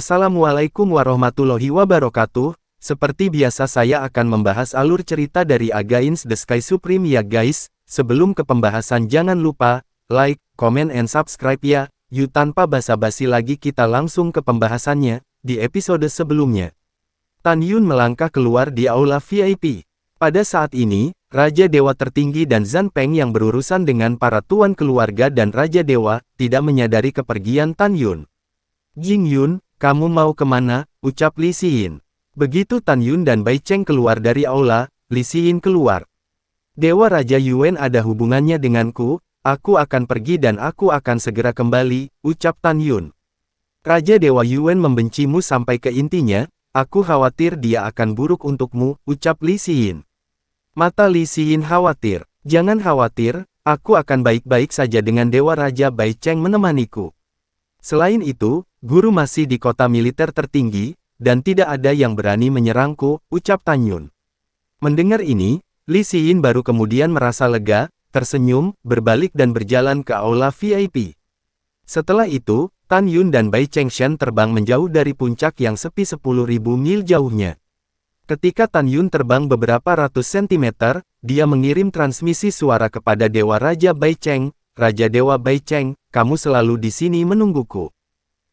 Assalamualaikum warahmatullahi wabarakatuh. Seperti biasa saya akan membahas alur cerita dari Against the Sky Supreme ya guys. Sebelum ke pembahasan jangan lupa, like, comment and subscribe ya. Yuk tanpa basa-basi lagi kita langsung ke pembahasannya. Di episode sebelumnya, Tan Yun melangkah keluar di aula VIP. Pada saat ini, Raja Dewa tertinggi dan Zhan Peng yang berurusan dengan para tuan keluarga dan Raja Dewa, tidak menyadari kepergian Tan Yun. Jing Yun, kamu mau kemana? Ucap Li Xiyin. Begitu Tan Yun dan Bai Cheng keluar dari aula, Li Xiyin keluar. Dewa Raja Yuan ada hubungannya denganku, aku akan pergi dan aku akan segera kembali, ucap Tan Yun. Raja Dewa Yuan membencimu sampai ke intinya, aku khawatir dia akan buruk untukmu, ucap Li Xiyin. Mata Li Xiyin khawatir. Jangan khawatir, aku akan baik-baik saja dengan Dewa Raja Bai Cheng menemaniku. Selain itu, guru masih di kota militer tertinggi, dan tidak ada yang berani menyerangku, ucap Tan Yun. Mendengar ini, Li Xiyin baru kemudian merasa lega, tersenyum, berbalik dan berjalan ke aula VIP. Setelah itu, Tan Yun dan Bai Chengshan terbang menjauh dari puncak yang sepi 10.000 mil jauhnya. Ketika Tan Yun terbang beberapa ratus sentimeter, dia mengirim transmisi suara kepada Dewa Raja Bai Cheng, Raja Dewa Bai Cheng, kamu selalu di sini menungguku.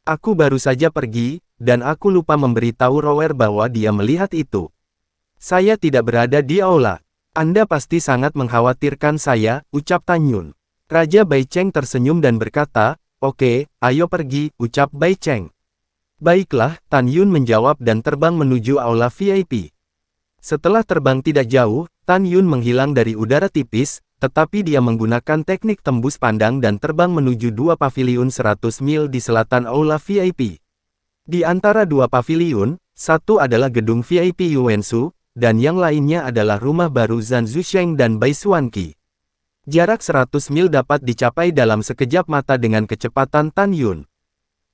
Aku baru saja pergi, dan aku lupa memberitahu Rower bahwa dia melihat itu. Saya tidak berada di aula. Anda pasti sangat mengkhawatirkan saya, ucap Tan Yun. Raja Bai Cheng tersenyum dan berkata, oke, ayo pergi, ucap Bai Cheng. Baiklah, Tan Yun menjawab dan terbang menuju aula VIP. Setelah terbang tidak jauh, Tan Yun menghilang dari udara tipis, tetapi dia menggunakan teknik tembus pandang dan terbang menuju dua paviliun 100 mil di selatan aula VIP. Di antara dua paviliun, satu adalah gedung VIP Yuansu, dan yang lainnya adalah rumah baru Zhan Zusheng dan Bai Xuanqi. Jarak 100 mil dapat dicapai dalam sekejap mata dengan kecepatan Tan Yun.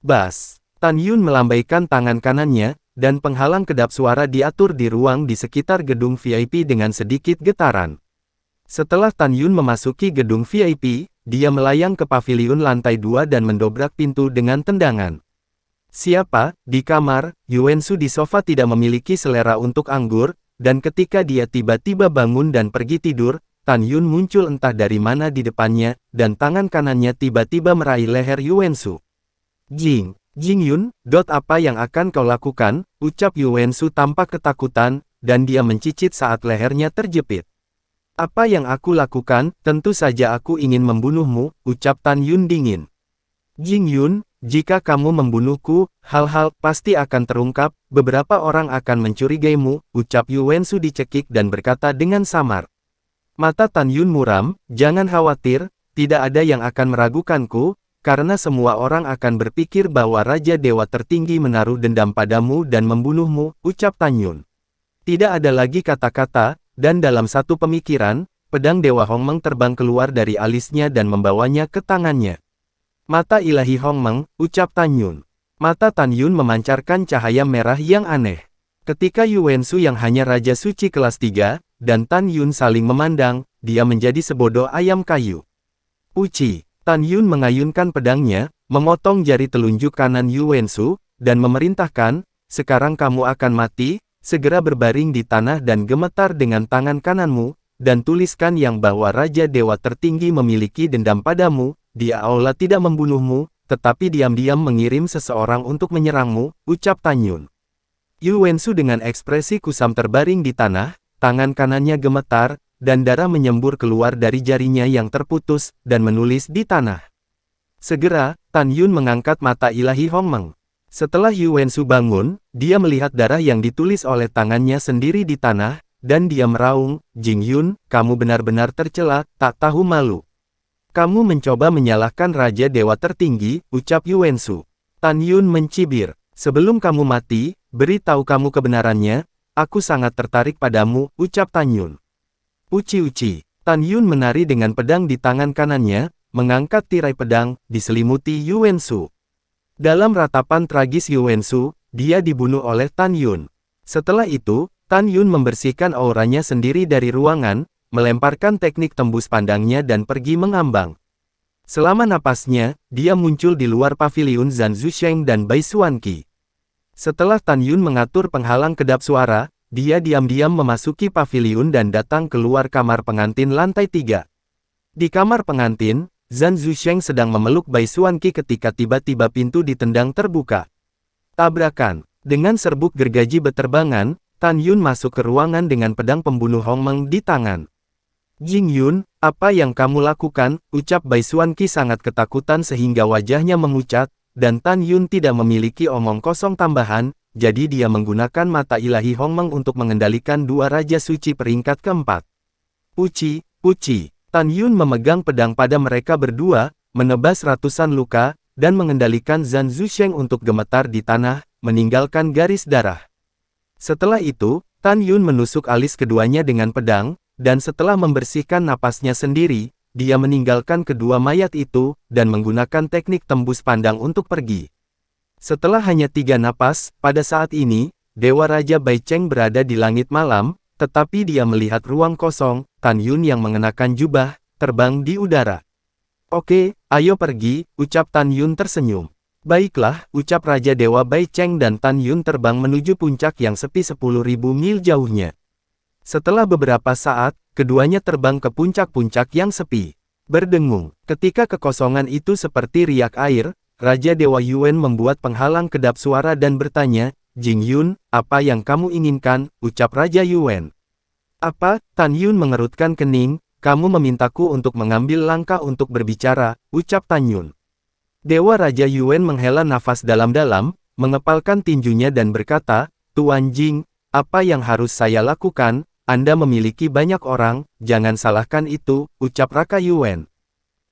Bas! Tan Yun melambaikan tangan kanannya, dan penghalang kedap suara diatur di ruang di sekitar gedung VIP dengan sedikit getaran. Setelah Tan Yun memasuki gedung VIP, dia melayang ke paviliun lantai 2 dan mendobrak pintu dengan tendangan. Siapa? Di kamar, Yuansu di sofa tidak memiliki selera untuk anggur, dan ketika dia tiba-tiba bangun dan pergi tidur, Tan Yun muncul entah dari mana di depannya, dan tangan kanannya tiba-tiba meraih leher Yuansu. Jing Yun, apa yang akan kau lakukan? Ucap Yuansu tampak ketakutan, dan dia mencicit saat lehernya terjepit. Apa yang aku lakukan? Tentu saja aku ingin membunuhmu, ucap Tan Yun dingin. Jing Yun, jika kamu membunuhku, hal-hal pasti akan terungkap, beberapa orang akan mencurigaimu, ucap Yuansu dicekik dan berkata dengan samar. Mata Tan Yun muram, jangan khawatir, tidak ada yang akan meragukanku, karena semua orang akan berpikir bahwa Raja Dewa tertinggi menaruh dendam padamu dan membunuhmu, ucap Tan Yun. Tidak ada lagi kata-kata, dan dalam satu pemikiran, pedang Dewa Hongmeng terbang keluar dari alisnya dan membawanya ke tangannya. Mata ilahi Hongmeng, ucap Tan Yun. Mata Tan Yun memancarkan cahaya merah yang aneh. Ketika Yuansu yang hanya Raja Suci kelas 3, dan Tan Yun saling memandang, dia menjadi sebodoh ayam kayu. Uci. Tan Yun mengayunkan pedangnya, memotong jari telunjuk kanan Yuansu, dan memerintahkan, sekarang kamu akan mati, segera berbaring di tanah dan gemetar dengan tangan kananmu, dan tuliskan yang bahwa Raja Dewa tertinggi memiliki dendam padamu, dia Allah tidak membunuhmu, tetapi diam-diam mengirim seseorang untuk menyerangmu, ucap Tan Yun. Yuansu dengan ekspresi kusam terbaring di tanah, tangan kanannya gemetar, dan darah menyembur keluar dari jarinya yang terputus, dan menulis di tanah. Segera, Tan Yun mengangkat mata ilahi Hongmeng. Setelah Yuansu bangun, dia melihat darah yang ditulis oleh tangannya sendiri di tanah, dan dia meraung, Jing Yun, kamu benar-benar tercela, tak tahu malu. Kamu mencoba menyalahkan Raja Dewa tertinggi, ucap Yuansu. Tan Yun mencibir, sebelum kamu mati, beritahu kamu kebenarannya, aku sangat tertarik padamu, ucap Tan Yun. Uci. Tan Yun menari dengan pedang di tangan kanannya, mengangkat tirai pedang, diselimuti Yuansu. Dalam ratapan tragis Yuansu, dia dibunuh oleh Tan Yun. Setelah itu, Tan Yun membersihkan auranya sendiri dari ruangan, melemparkan teknik tembus pandangnya dan pergi mengambang. Selama napasnya, dia muncul di luar paviliun Zhan Zusheng dan Bai Xuanqi. Setelah Tan Yun mengatur penghalang kedap suara, dia diam-diam memasuki paviliun dan datang keluar kamar pengantin lantai 3. Di kamar pengantin, Zhan Zusheng sedang memeluk Bai Xuanqi ketika tiba-tiba pintu ditendang terbuka. Tabrakan. Dengan serbuk gergaji beterbangan, Tan Yun masuk ke ruangan dengan pedang pembunuh Hongmeng di tangan. Jing Yun, apa yang kamu lakukan? Ucap Bai Xuanqi sangat ketakutan sehingga wajahnya memucat, dan Tan Yun tidak memiliki omong kosong tambahan, jadi dia menggunakan mata ilahi Hongmeng untuk mengendalikan dua raja suci peringkat keempat. Puci, puci. Tan Yun memegang pedang pada mereka berdua, menebas ratusan luka, dan mengendalikan Zhan Zusheng untuk gemetar di tanah, meninggalkan garis darah. Setelah itu, Tan Yun menusuk alis keduanya dengan pedang, dan setelah membersihkan napasnya sendiri, dia meninggalkan kedua mayat itu, dan menggunakan teknik tembus pandang untuk pergi. Setelah hanya 3 napas, pada saat ini, Dewa Raja Bai Cheng berada di langit malam, tetapi dia melihat ruang kosong. Tan Yun yang mengenakan jubah, terbang di udara. Oke, ayo pergi, ucap Tan Yun tersenyum. Baiklah, ucap Raja Dewa Bai Cheng dan Tan Yun terbang menuju puncak yang sepi 10.000 mil jauhnya. Setelah beberapa saat, keduanya terbang ke puncak-puncak yang sepi. Berdengung, ketika kekosongan itu seperti riak air, Raja Dewa Yuan membuat penghalang kedap suara dan bertanya, Jing Yun, apa yang kamu inginkan, ucap Raja Yuan. Apa? Tan Yun mengerutkan kening, kamu memintaku untuk mengambil langkah untuk berbicara, ucap Tan Yun. Dewa Raja Yuan menghela nafas dalam-dalam, mengepalkan tinjunya dan berkata, Tuan Jing, apa yang harus saya lakukan? Anda memiliki banyak orang, jangan salahkan itu, ucap Raka Yuan.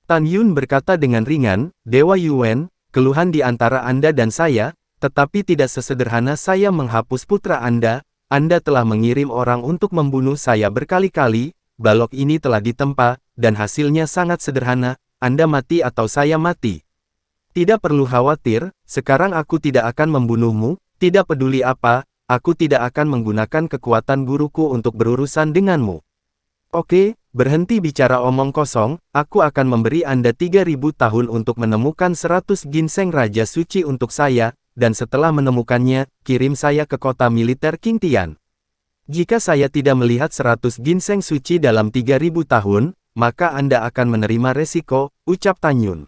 Tan Yun berkata dengan ringan, Dewa Yuan, keluhan di antara Anda dan saya, tetapi tidak sesederhana saya menghapus putra Anda telah mengirim orang untuk membunuh saya berkali-kali, balok ini telah ditempa, dan hasilnya sangat sederhana, Anda mati atau saya mati. Tidak perlu khawatir, sekarang aku tidak akan membunuhmu, tidak peduli apa, aku tidak akan menggunakan kekuatan guruku untuk berurusan denganmu. Oke, berhenti bicara omong kosong, aku akan memberi Anda 3.000 tahun untuk menemukan 100 ginseng Raja Suci untuk saya, dan setelah menemukannya, kirim saya ke kota militer Qingtian. Jika saya tidak melihat 100 ginseng suci dalam 3.000 tahun, maka Anda akan menerima resiko, ucap Tan Yun.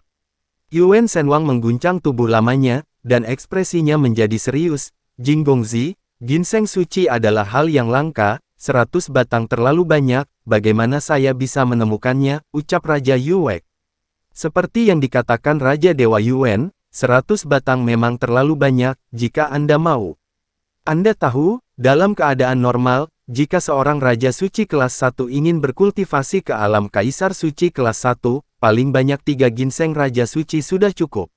Yuan Shenwang mengguncang tubuh lamanya, dan ekspresinya menjadi serius. Jing Gongzi, ginseng suci adalah hal yang langka, 100 batang terlalu banyak, bagaimana saya bisa menemukannya, ucap Raja Yuwek. Seperti yang dikatakan Raja Dewa Yuan, 100 batang memang terlalu banyak, jika Anda mau. Anda tahu, dalam keadaan normal, jika seorang Raja Suci kelas 1 ingin berkultivasi ke alam Kaisar Suci kelas 1, paling banyak 3 ginseng Raja Suci sudah cukup.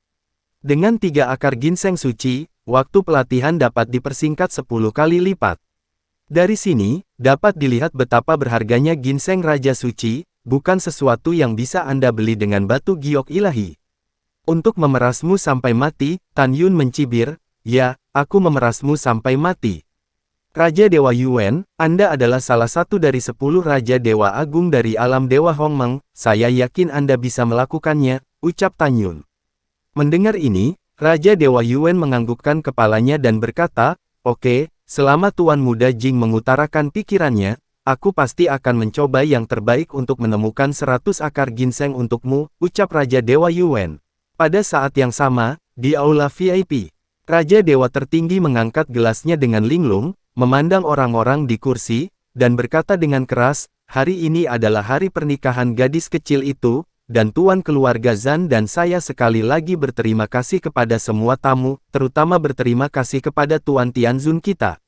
Dengan 3 akar ginseng suci, waktu pelatihan dapat dipersingkat 10 kali lipat. Dari sini, dapat dilihat betapa berharganya ginseng Raja Suci, bukan sesuatu yang bisa Anda beli dengan batu giok ilahi. Untuk memerasmu sampai mati, Tan Yun mencibir, ya, aku memerasmu sampai mati. Raja Dewa Yuan, Anda adalah salah satu dari 10 Raja Dewa Agung dari alam Dewa Hongmeng, saya yakin Anda bisa melakukannya, ucap Tan Yun. Mendengar ini, Raja Dewa Yuan menganggukkan kepalanya dan berkata, oke, selama Tuan Muda Jing mengutarakan pikirannya, aku pasti akan mencoba yang terbaik untuk menemukan 100 akar ginseng untukmu, ucap Raja Dewa Yuan. Pada saat yang sama, di aula VIP, Raja Dewa tertinggi mengangkat gelasnya dengan linglung, memandang orang-orang di kursi, dan berkata dengan keras, hari ini adalah hari pernikahan gadis kecil itu, dan Tuan keluarga Zhan dan saya sekali lagi berterima kasih kepada semua tamu, terutama berterima kasih kepada Tuan Tianzun kita.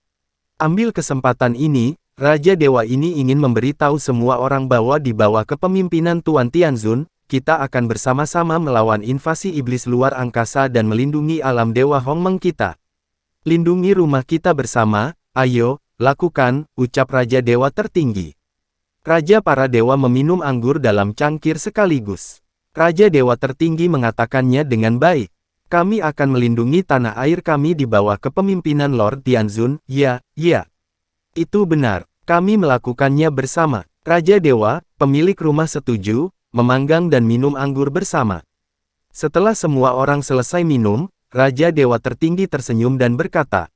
Ambil kesempatan ini, Raja Dewa ini ingin memberitahu semua orang bahwa di bawah kepemimpinan Tuan Tianzun, kita akan bersama-sama melawan invasi iblis luar angkasa dan melindungi alam Dewa Hongmeng kita. Lindungi rumah kita bersama, ayo, lakukan, ucap Raja Dewa tertinggi. Raja para dewa meminum anggur dalam cangkir sekaligus. Raja Dewa tertinggi mengatakannya dengan baik. Kami akan melindungi tanah air kami di bawah kepemimpinan Lord Tianzun, ya. Itu benar, kami melakukannya bersama. Raja Dewa, pemilik rumah setuju, memanggang dan minum anggur bersama. Setelah semua orang selesai minum, Raja Dewa Tertinggi tersenyum dan berkata,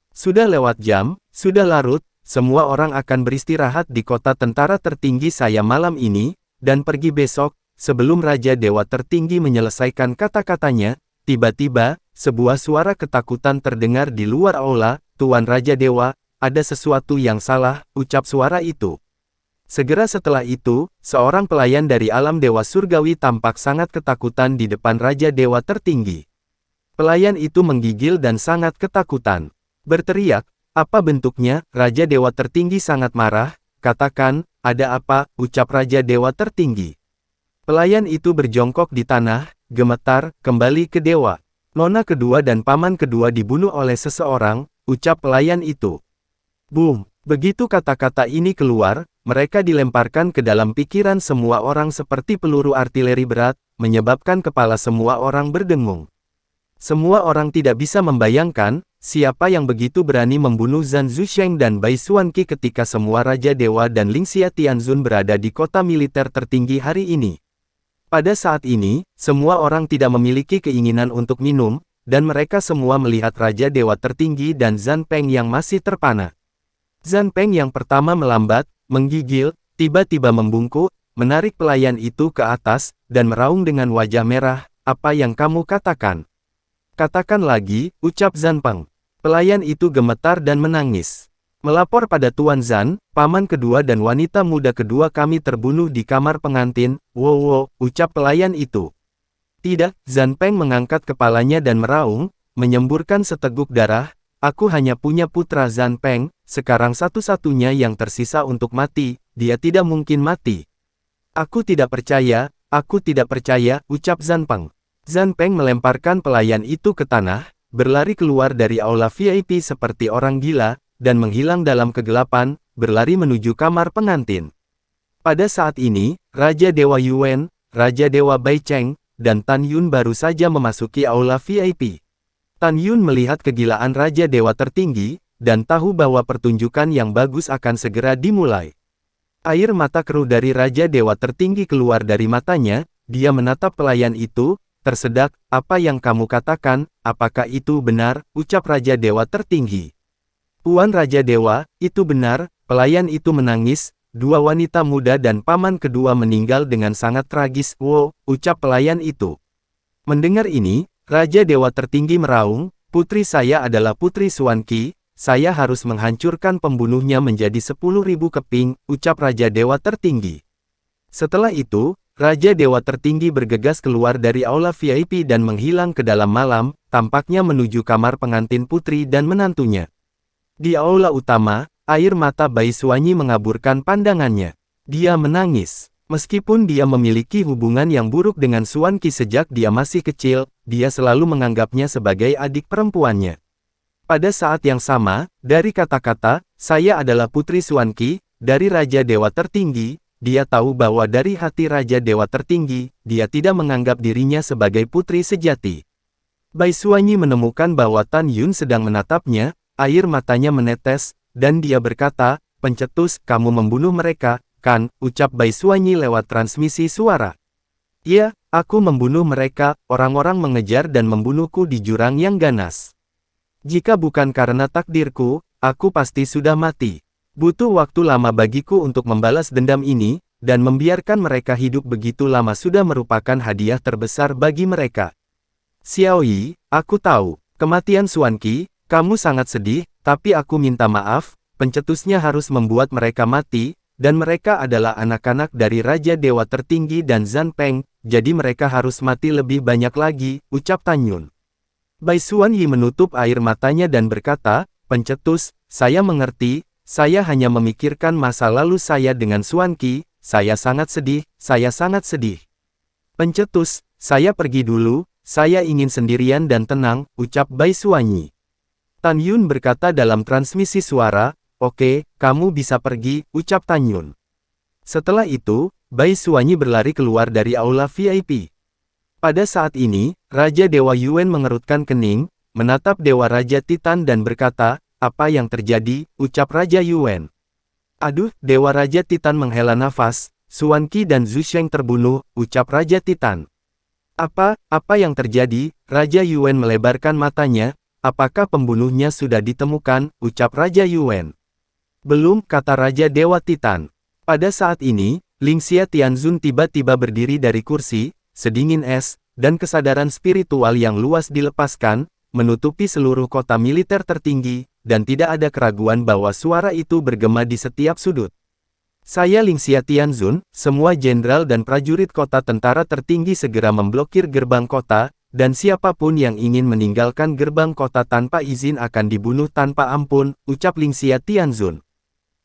"Sudah lewat jam, sudah larut, semua orang akan beristirahat di kota tentara tertinggi saya malam ini, dan pergi besok." Sebelum Raja Dewa Tertinggi menyelesaikan kata-katanya, tiba-tiba, sebuah suara ketakutan terdengar di luar aula. "Tuan Raja Dewa, ada sesuatu yang salah," ucap suara itu. Segera setelah itu, seorang pelayan dari alam dewa surgawi tampak sangat ketakutan di depan Raja Dewa Tertinggi. Pelayan itu menggigil dan sangat ketakutan. Berteriak, "Apa bentuknya?" Raja Dewa Tertinggi sangat marah. "Katakan, ada apa?" ucap Raja Dewa Tertinggi. Pelayan itu berjongkok di tanah, gemetar, kembali ke dewa. "Nona kedua dan paman kedua dibunuh oleh seseorang," ucap pelayan itu. Boom! Begitu kata-kata ini keluar, mereka dilemparkan ke dalam pikiran semua orang seperti peluru artileri berat, menyebabkan kepala semua orang berdengung. Semua orang tidak bisa membayangkan, siapa yang begitu berani membunuh Zhan Zusheng dan Bai Xuanqi ketika semua Raja Dewa dan Lingxia Tianzun berada di kota militer tertinggi hari ini. Pada saat ini, semua orang tidak memiliki keinginan untuk minum, dan mereka semua melihat Raja Dewa Tertinggi dan Zhan Peng yang masih terpana. Zhan Peng yang pertama melambat, menggigil, tiba-tiba membungkuk, menarik pelayan itu ke atas, dan meraung dengan wajah merah, "Apa yang kamu katakan?" "Katakan lagi," ucap Zhan Peng. Pelayan itu gemetar dan menangis. "Melapor pada Tuan Zhan, paman kedua dan wanita muda kedua kami terbunuh di kamar pengantin." "Wow," ucap pelayan itu. "Tidak," Zhan Peng mengangkat kepalanya dan meraung, menyemburkan seteguk darah, "Aku hanya punya putra Zhan Peng, sekarang satu-satunya yang tersisa untuk mati, dia tidak mungkin mati." Aku tidak percaya," ucap Zhan Peng. Zhan Peng melemparkan pelayan itu ke tanah, berlari keluar dari aula VIP seperti orang gila, dan menghilang dalam kegelapan, berlari menuju kamar pengantin. Pada saat ini, Raja Dewa Yuan, Raja Dewa Bai Cheng, dan Tan Yun baru saja memasuki aula VIP. Tan Yun melihat kegilaan Raja Dewa Tertinggi, dan tahu bahwa pertunjukan yang bagus akan segera dimulai. Air mata keruh dari Raja Dewa Tertinggi keluar dari matanya, dia menatap pelayan itu, tersedak, "Apa yang kamu katakan, apakah itu benar?" ucap Raja Dewa Tertinggi. "Tuan Raja Dewa, itu benar," pelayan itu menangis, "dua wanita muda dan paman kedua meninggal dengan sangat tragis." "Wow," ucap pelayan itu. Mendengar ini, Raja Dewa Tertinggi meraung, "Putri saya adalah Putri Xuanqi, saya harus menghancurkan pembunuhnya menjadi 10.000 keping," ucap Raja Dewa Tertinggi. Setelah itu, Raja Dewa Tertinggi bergegas keluar dari aula VIP dan menghilang ke dalam malam, tampaknya menuju kamar pengantin putri dan menantunya. Di aula utama, air mata Bai Xuanqi mengaburkan pandangannya. Dia menangis. Meskipun dia memiliki hubungan yang buruk dengan Xuanqi sejak dia masih kecil, dia selalu menganggapnya sebagai adik perempuannya. Pada saat yang sama, dari kata-kata, "Saya adalah Putri Xuanqi," dari Raja Dewa Tertinggi, dia tahu bahwa dari hati Raja Dewa Tertinggi, dia tidak menganggap dirinya sebagai putri sejati. Bai Xuanqi menemukan bahwa Tan Yun sedang menatapnya, air matanya menetes, dan dia berkata, "Pencetus, kamu membunuh mereka, kan?" ucap Bai Xuanqi lewat transmisi suara. "Iya, aku membunuh mereka, orang-orang mengejar dan membunuhku di jurang yang ganas. Jika bukan karena takdirku, aku pasti sudah mati. Butuh waktu lama bagiku untuk membalas dendam ini, dan membiarkan mereka hidup begitu lama sudah merupakan hadiah terbesar bagi mereka." "Xiao Yi, aku tahu, kematian Xuanqi, kamu sangat sedih, tapi aku minta maaf, pencetusnya harus membuat mereka mati, dan mereka adalah anak-anak dari Raja Dewa Tertinggi dan Zhan Peng, jadi mereka harus mati lebih banyak lagi," ucap Tan Yun. Bai Xuanqi menutup air matanya dan berkata, "Pencetus, saya mengerti, saya hanya memikirkan masa lalu saya dengan Xuanqi, saya sangat sedih, saya sangat sedih. Pencetus, saya pergi dulu, saya ingin sendirian dan tenang," ucap Bai Xuanqi. Tan Yun berkata dalam transmisi suara, "Oke, kamu bisa pergi," ucap Tan Yun. Setelah itu, Bai Xuanqi berlari keluar dari aula VIP. Pada saat ini, Raja Dewa Yuan mengerutkan kening, menatap Dewa Raja Titan dan berkata, "Apa yang terjadi?" ucap Raja Yuan. "Aduh," Dewa Raja Titan menghela nafas, "Xuanqi dan Zusheng terbunuh," ucap Raja Titan. Apa yang terjadi? Raja Yuan melebarkan matanya. Apakah pembunuhnya sudah ditemukan? Ucap Raja Yuan. Belum, kata Raja Dewa Titan. Pada saat ini, Lingxia Tianzun tiba-tiba berdiri dari kursi, sedingin es, dan kesadaran spiritual yang luas dilepaskan, menutupi seluruh kota militer tertinggi, dan tidak ada keraguan bahwa suara itu bergema di setiap sudut. Saya Lingxia Tianzun, semua jenderal dan prajurit kota tentara tertinggi segera memblokir gerbang kota, dan siapapun yang ingin meninggalkan gerbang kota tanpa izin akan dibunuh tanpa ampun, ucap Lingxia Tianzun.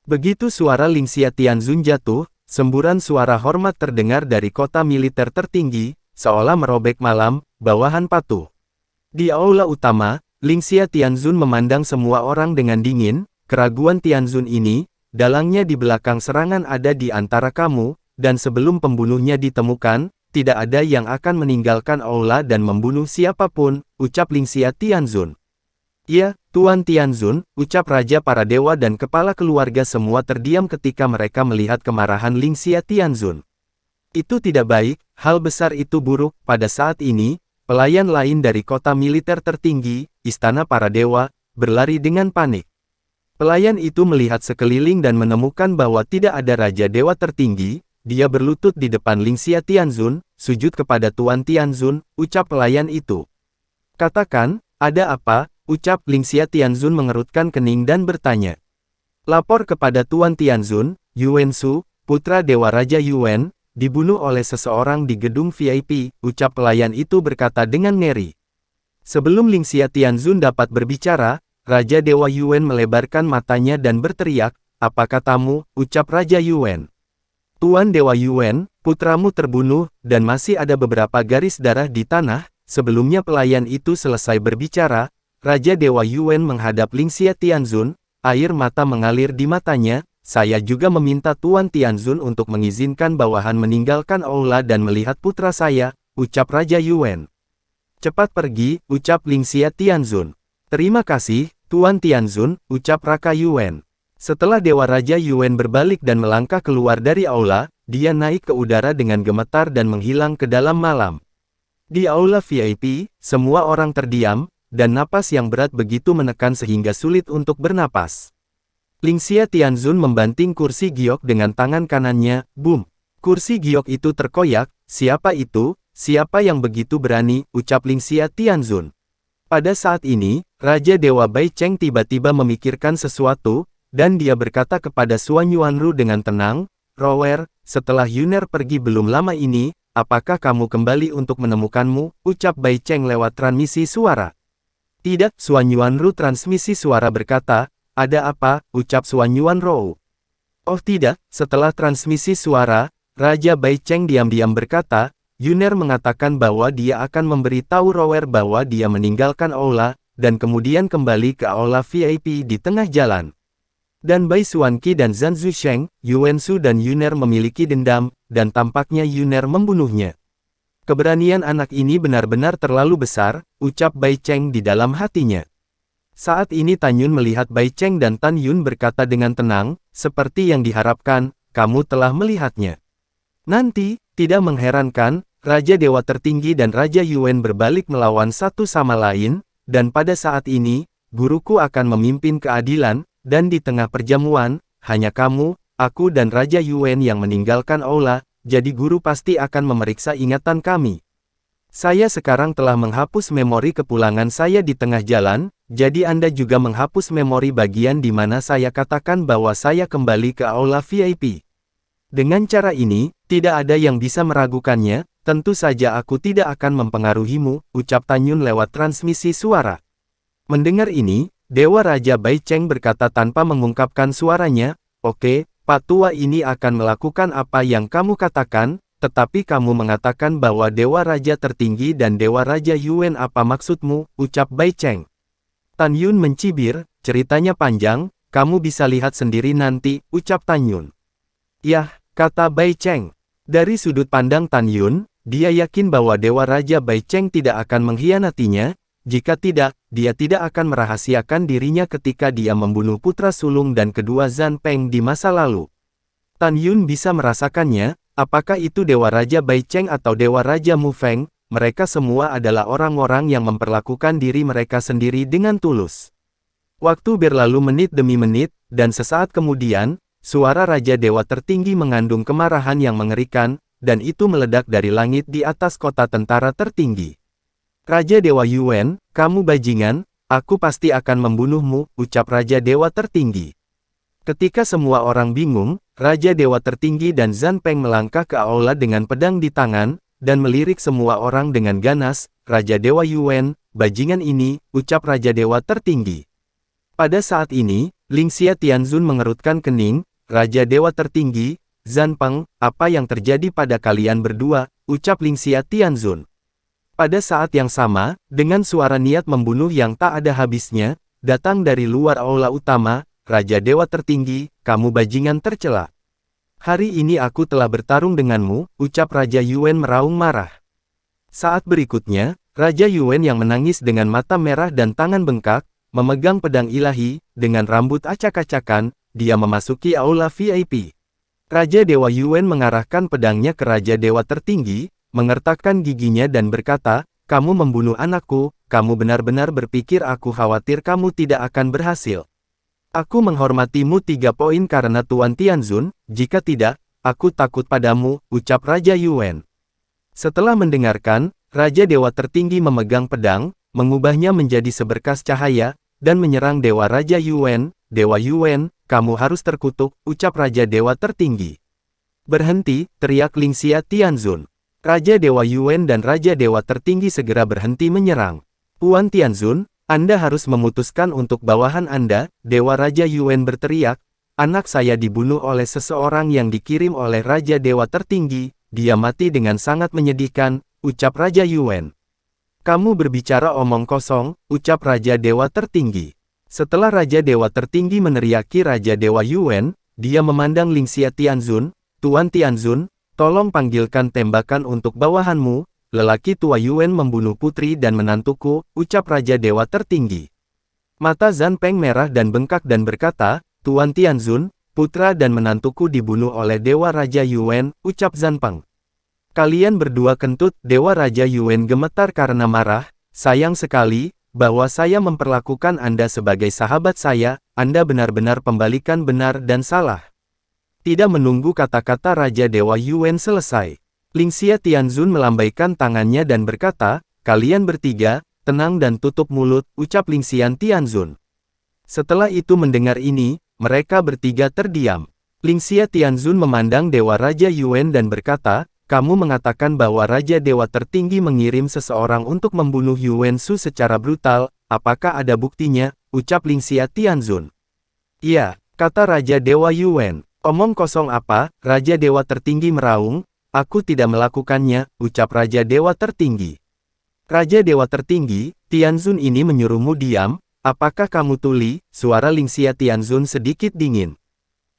Begitu suara Lingxia Tianzun jatuh, semburan suara hormat terdengar dari kota militer tertinggi, seolah merobek malam, bawahan patuh. Di aula utama, Lingxia Tianzun memandang semua orang dengan dingin, keraguan Tianzun ini, dalangnya di belakang serangan ada di antara kamu, dan sebelum pembunuhnya ditemukan, tidak ada yang akan meninggalkan aula dan membunuh siapapun, ucap Lingxia Tianzun. Ya, Tuan Tianzun, ucap Raja para dewa dan kepala keluarga semua terdiam ketika mereka melihat kemarahan Lingxia Tianzun. Itu tidak baik, hal besar itu buruk. Pada saat ini, pelayan lain dari kota militer tertinggi, Istana Para Dewa, berlari dengan panik. Pelayan itu melihat sekeliling dan menemukan bahwa tidak ada Raja Dewa tertinggi. Dia berlutut di depan Lingxia Tianzun, sujud kepada Tuan Tianzun, ucap pelayan itu. Katakan, ada apa? Ucap Lingxia Tianzun mengerutkan kening dan bertanya. Lapor kepada Tuan Tianzun, Yuan Shu, putra Dewa Raja Yuan, dibunuh oleh seseorang di gedung VIP, ucap pelayan itu berkata dengan ngeri. Sebelum Lingxia Tianzun dapat berbicara, Raja Dewa Yuan melebarkan matanya dan berteriak, apa katamu, ucap Raja Yuan. Tuan Dewa Yuan, putramu terbunuh, dan masih ada beberapa garis darah di tanah. Sebelumnya pelayan itu selesai berbicara, Raja Dewa Yuan menghadap Lingxia Tianzun, air mata mengalir di matanya, saya juga meminta Tuan Tianzun untuk mengizinkan bawahan meninggalkan aula dan melihat putra saya, ucap Raja Yuan. Cepat pergi, ucap Lingxia Tianzun. Terima kasih, Tuan Tianzun, ucap Raka Yuan. Setelah Dewa Raja Yuan berbalik dan melangkah keluar dari aula, dia naik ke udara dengan gemetar dan menghilang ke dalam malam. Di aula VIP, semua orang terdiam, dan napas yang berat begitu menekan sehingga sulit untuk bernapas. Lingxia Tianzun membanting kursi giok dengan tangan kanannya, boom. Kursi giok itu terkoyak, siapa itu? Siapa yang begitu berani? Ucap Lingxia Tianzun. Pada saat ini, Raja Dewa Bai Cheng tiba-tiba memikirkan sesuatu, dan dia berkata kepada Suan Yuanru dengan tenang, Rower, setelah Yuner pergi belum lama ini, apakah kamu kembali untuk menemukanmu? Ucap Bai Cheng lewat transmisi suara. Tidak, Suan Yuanru transmisi suara berkata, ada apa? Ucap Suan Yuanru. Oh tidak, setelah transmisi suara, Raja Bai Cheng diam-diam berkata, Yuner mengatakan bahwa dia akan memberitahu Rower bahwa dia meninggalkan aula, dan kemudian kembali ke aula VIP di tengah jalan. Dan Bai Xuanqi dan Zhan Zusheng, Yuan Shu dan Yuner memiliki dendam, dan tampaknya Yuner membunuhnya. Keberanian anak ini benar-benar terlalu besar, ucap Bai Cheng di dalam hatinya. Saat ini Tan Yun melihat Bai Cheng dan Tan Yun berkata dengan tenang, seperti yang diharapkan, kamu telah melihatnya. Nanti, tidak mengherankan, Raja Dewa Tertinggi dan Raja Yuan berbalik melawan satu sama lain, dan pada saat ini, guruku akan memimpin keadilan, dan di tengah perjamuan, hanya kamu, aku dan Raja Yuan yang meninggalkan aula, jadi guru pasti akan memeriksa ingatan kami. Saya sekarang telah menghapus memori kepulangan saya di tengah jalan, jadi Anda juga menghapus memori bagian di mana saya katakan bahwa saya kembali ke aula VIP. Dengan cara ini, tidak ada yang bisa meragukannya, tentu saja aku tidak akan mempengaruhimu, ucap Tan Yun lewat transmisi suara. Mendengar ini, Dewa Raja Bai Cheng berkata tanpa mengungkapkan suaranya, oke, Pak Tua ini akan melakukan apa yang kamu katakan, tetapi kamu mengatakan bahwa Dewa Raja Tertinggi dan Dewa Raja Yuan apa maksudmu, ucap Bai Cheng. Tan Yun mencibir, ceritanya panjang, kamu bisa lihat sendiri nanti, ucap Tan Yun. Yah, kata Bai Cheng. Dari sudut pandang Tan Yun, dia yakin bahwa Dewa Raja Bai Cheng tidak akan mengkhianatinya, jika tidak, dia tidak akan merahasiakan dirinya ketika dia membunuh putra sulung dan kedua Zhan Peng di masa lalu. Tan Yun bisa merasakannya, apakah itu Dewa Raja Bai Cheng atau Dewa Raja Mu Feng, mereka semua adalah orang-orang yang memperlakukan diri mereka sendiri dengan tulus. Waktu berlalu menit demi menit, dan sesaat kemudian, suara Raja Dewa Tertinggi mengandung kemarahan yang mengerikan, dan itu meledak dari langit di atas kota tentara tertinggi. Raja Dewa Yuan, kamu bajingan, aku pasti akan membunuhmu, ucap Raja Dewa Tertinggi. Ketika semua orang bingung, Raja Dewa Tertinggi dan Zhan Peng melangkah ke aula dengan pedang di tangan, dan melirik semua orang dengan ganas. Raja Dewa Yuan, bajingan ini, ucap Raja Dewa Tertinggi. Pada saat ini, Lingxia Tianzun mengerutkan kening. Raja Dewa Tertinggi, Zhan Peng, apa yang terjadi pada kalian berdua, ucap Lingxia Tianzun. Pada saat yang sama, dengan suara niat membunuh yang tak ada habisnya, datang dari luar aula utama, Raja Dewa Tertinggi, kamu bajingan tercela. Hari ini aku telah bertarung denganmu, ucap Raja Yuan meraung marah. Saat berikutnya, Raja Yuan yang menangis dengan mata merah dan tangan bengkak, memegang pedang ilahi, dengan rambut acak-acakan, dia memasuki aula VIP. Raja Dewa Yuan mengarahkan pedangnya ke Raja Dewa Tertinggi, mengertakkan giginya dan berkata, kamu membunuh anakku, kamu benar-benar berpikir aku khawatir kamu tidak akan berhasil. Aku menghormatimu 3 poin karena Tuan Tianzun, jika tidak, aku takut padamu, ucap Raja Yuan. Setelah mendengarkan, Raja Dewa Tertinggi memegang pedang, mengubahnya menjadi seberkas cahaya, dan menyerang Dewa Raja Yuan. Dewa Yuan, kamu harus terkutuk, ucap Raja Dewa Tertinggi. Berhenti, teriak Lingxia Tianzun. Raja Dewa Yuan dan Raja Dewa Tertinggi segera berhenti menyerang. Tuan Tianzun, Anda harus memutuskan untuk bawahan Anda, Dewa Raja Yuan berteriak, anak saya dibunuh oleh seseorang yang dikirim oleh Raja Dewa Tertinggi, dia mati dengan sangat menyedihkan, ucap Raja Yuan. Kamu berbicara omong kosong, ucap Raja Dewa Tertinggi. Setelah Raja Dewa Tertinggi meneriaki Raja Dewa Yuan, dia memandang Lingxia Tianzun, Tuan Tianzun, tolong panggilkan tembakan untuk bawahanmu. Lelaki tua Yuan membunuh putri dan menantuku, ucap Raja Dewa Tertinggi. Mata Zhan Peng merah dan bengkak dan berkata, Tuan Tianzun, putra dan menantuku dibunuh oleh Dewa Raja Yuan, ucap Zhan Peng. Kalian berdua kentut, Dewa Raja Yuan gemetar karena marah, sayang sekali, bahwa saya memperlakukan Anda sebagai sahabat saya, Anda benar-benar pembalikan benar dan salah. Tidak menunggu kata-kata Raja Dewa Yuan selesai. Lingxia Tianzun melambaikan tangannya dan berkata, kalian bertiga, tenang dan tutup mulut, ucap Lingxia Tianzun. Setelah itu mendengar ini, mereka bertiga terdiam. Lingxia Tianzun memandang Dewa Raja Yuan dan berkata, kamu mengatakan bahwa Raja Dewa Tertinggi mengirim seseorang untuk membunuh Yuan Shu secara brutal, apakah ada buktinya, ucap Lingxia Tianzun. Iya, kata Raja Dewa Yuan. Omong kosong apa, Raja Dewa Tertinggi meraung. Aku tidak melakukannya, ucap Raja Dewa Tertinggi. Raja Dewa Tertinggi, Tianzun ini menyuruhmu diam, apakah kamu tuli? Suara Lingxia Tianzun sedikit dingin.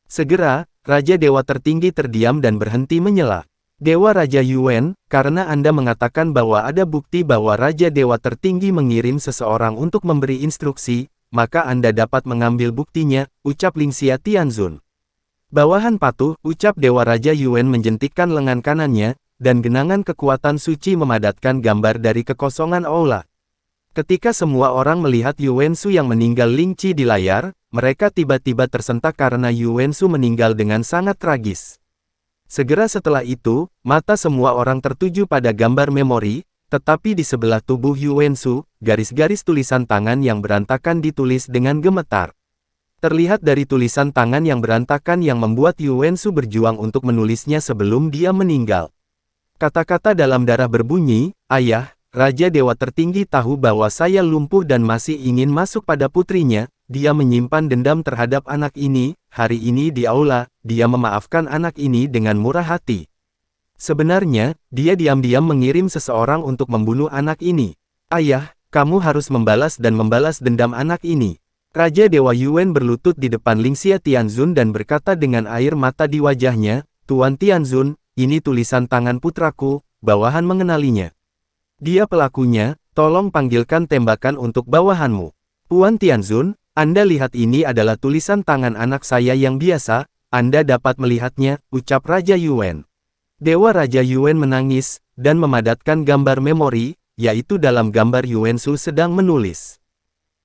Segera, Raja Dewa Tertinggi terdiam dan berhenti menyela. Dewa Raja Yuan, karena Anda mengatakan bahwa ada bukti bahwa Raja Dewa Tertinggi mengirim seseorang untuk memberi instruksi, maka Anda dapat mengambil buktinya, ucap Lingxia Tianzun. Bawahan patuh, ucap Dewa Raja Yuan menjentikkan lengan kanannya, dan genangan kekuatan suci memadatkan gambar dari kekosongan aula. Ketika semua orang melihat Yuan Shu yang meninggal Lingqi di layar, mereka tiba-tiba tersentak karena Yuan Shu meninggal dengan sangat tragis. Segera setelah itu, mata semua orang tertuju pada gambar memori, tetapi di sebelah tubuh Yuan Shu, garis-garis tulisan tangan yang berantakan ditulis dengan gemetar. Terlihat dari tulisan tangan yang berantakan yang membuat Yuan Shu berjuang untuk menulisnya sebelum dia meninggal. Kata-kata dalam darah berbunyi, ayah, Raja Dewa Tertinggi tahu bahwa saya lumpuh dan masih ingin masuk pada putrinya, dia menyimpan dendam terhadap anak ini, hari ini di aula, dia memaafkan anak ini dengan murah hati. Sebenarnya, dia diam-diam mengirim seseorang untuk membunuh anak ini. Ayah, kamu harus membalas dendam anak ini. Raja Dewa Yuan berlutut di depan Lingxia Tianzun dan berkata dengan air mata di wajahnya, Tuan Tianzun, ini tulisan tangan putraku, bawahan mengenalinya. Dia pelakunya, tolong panggilkan tembakan untuk bawahanmu. Tuan Tianzun, Anda lihat ini adalah tulisan tangan anak saya yang biasa, Anda dapat melihatnya, ucap Raja Yuan. Dewa Raja Yuan menangis, dan memadatkan gambar memori, yaitu dalam gambar Yuansu sedang menulis.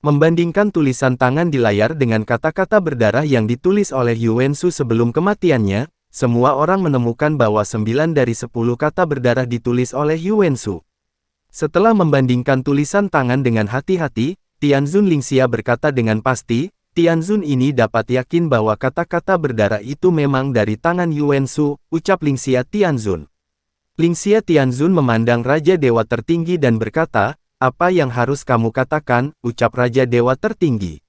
Membandingkan tulisan tangan di layar dengan kata-kata berdarah yang ditulis oleh Yuansu sebelum kematiannya, semua orang menemukan bahwa 9 dari 10 kata berdarah ditulis oleh Yuansu. Setelah membandingkan tulisan tangan dengan hati-hati, Tianzun Lingxia berkata dengan pasti, Tianzun ini dapat yakin bahwa kata-kata berdarah itu memang dari tangan Yuansu, ucap Lingxia Tianzun. Lingxia Tianzun memandang Raja Dewa Tertinggi dan berkata, apa yang harus kamu katakan, ucap Raja Dewa Tertinggi.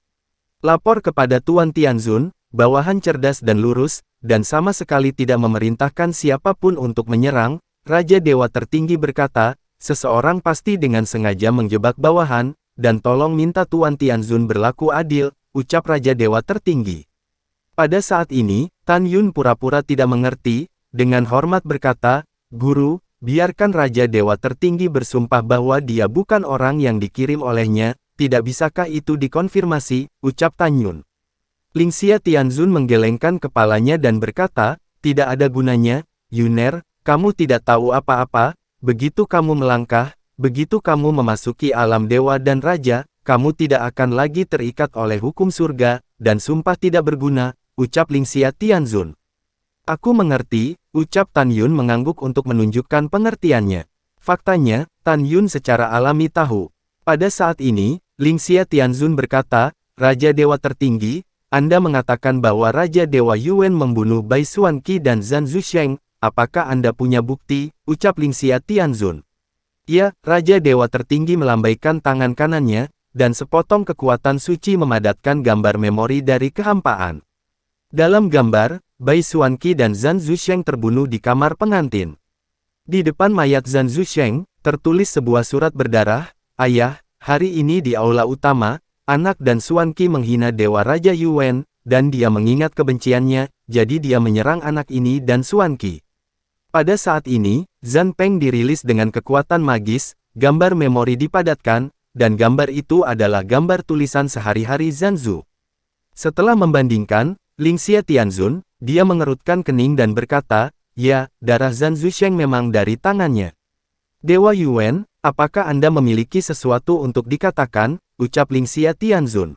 Lapor kepada Tuan Tianzun, bawahan cerdas dan lurus, dan sama sekali tidak memerintahkan siapapun untuk menyerang. Raja Dewa Tertinggi berkata, seseorang pasti dengan sengaja menjebak bawahan, dan tolong minta Tuan Tianzun berlaku adil, ucap Raja Dewa Tertinggi. Pada saat ini, Tan Yun pura-pura tidak mengerti, dengan hormat berkata, Guru, biarkan Raja Dewa Tertinggi bersumpah bahwa dia bukan orang yang dikirim olehnya, tidak bisakah itu dikonfirmasi, ucap Tan Yun. Lingxia Tianzun menggelengkan kepalanya dan berkata, tidak ada gunanya, Yuner, kamu tidak tahu apa-apa, begitu kamu melangkah, begitu kamu memasuki alam dewa dan raja, kamu tidak akan lagi terikat oleh hukum surga, dan sumpah tidak berguna, ucap Lingxia Tianzun. Aku mengerti, ucap Tan Yun mengangguk untuk menunjukkan pengertiannya. Faktanya, Tan Yun secara alami tahu. Pada saat ini, Lingxia Tianzun berkata, Raja Dewa Tertinggi, Anda mengatakan bahwa Raja Dewa Yuan membunuh Bai Xuanqi dan Zhan Zusheng, apakah Anda punya bukti, ucap Lingxia Tianzun. Ya, Raja Dewa Tertinggi melambaikan tangan kanannya, dan sepotong kekuatan suci memadatkan gambar memori dari kehampaan. Dalam gambar, Bai Xuanqi dan Zhan Zusheng terbunuh di kamar pengantin. Di depan mayat Zhan Zusheng, tertulis sebuah surat berdarah, Ayah, hari ini di aula utama, anak dan Xuanqi menghina Dewa Raja Yuan, dan dia mengingat kebenciannya, jadi dia menyerang anak ini dan Xuanqi. Pada saat ini, Zhan Peng dirilis dengan kekuatan magis, gambar memori dipadatkan, dan gambar itu adalah gambar tulisan sehari-hari Zhan Zu. Setelah membandingkan, Lingxia Tianzun, dia mengerutkan kening dan berkata, ya, darah Zhan Zusheng memang dari tangannya. Dewa Yuan, apakah Anda memiliki sesuatu untuk dikatakan, ucap Lingxia Tianzun.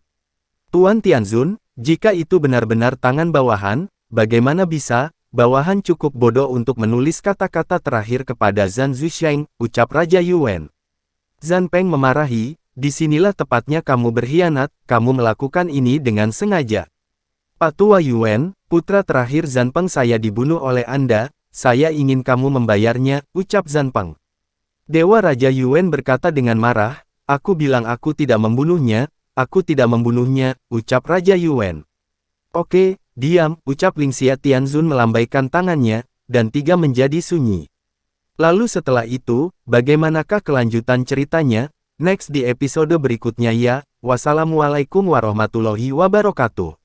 Tuan Tianzun, jika itu benar-benar tangan bawahan, bagaimana bisa, bawahan cukup bodoh untuk menulis kata-kata terakhir kepada Zhan Zusheng, ucap Raja Yuan. Zhan Peng memarahi, disinilah tepatnya kamu berkhianat, kamu melakukan ini dengan sengaja. Pak Tua Yuan, putra terakhir Zhan Peng saya dibunuh oleh Anda, saya ingin kamu membayarnya, ucap Zhan Peng. Dewa Raja Yuan berkata dengan marah, aku bilang aku tidak membunuhnya, ucap Raja Yuan. Oke, diam, ucap Lingxia Tianzun melambaikan tangannya, dan tiga menjadi sunyi. Lalu setelah itu, bagaimanakah kelanjutan ceritanya? Next di episode berikutnya ya, wassalamualaikum warahmatullahi wabarakatuh.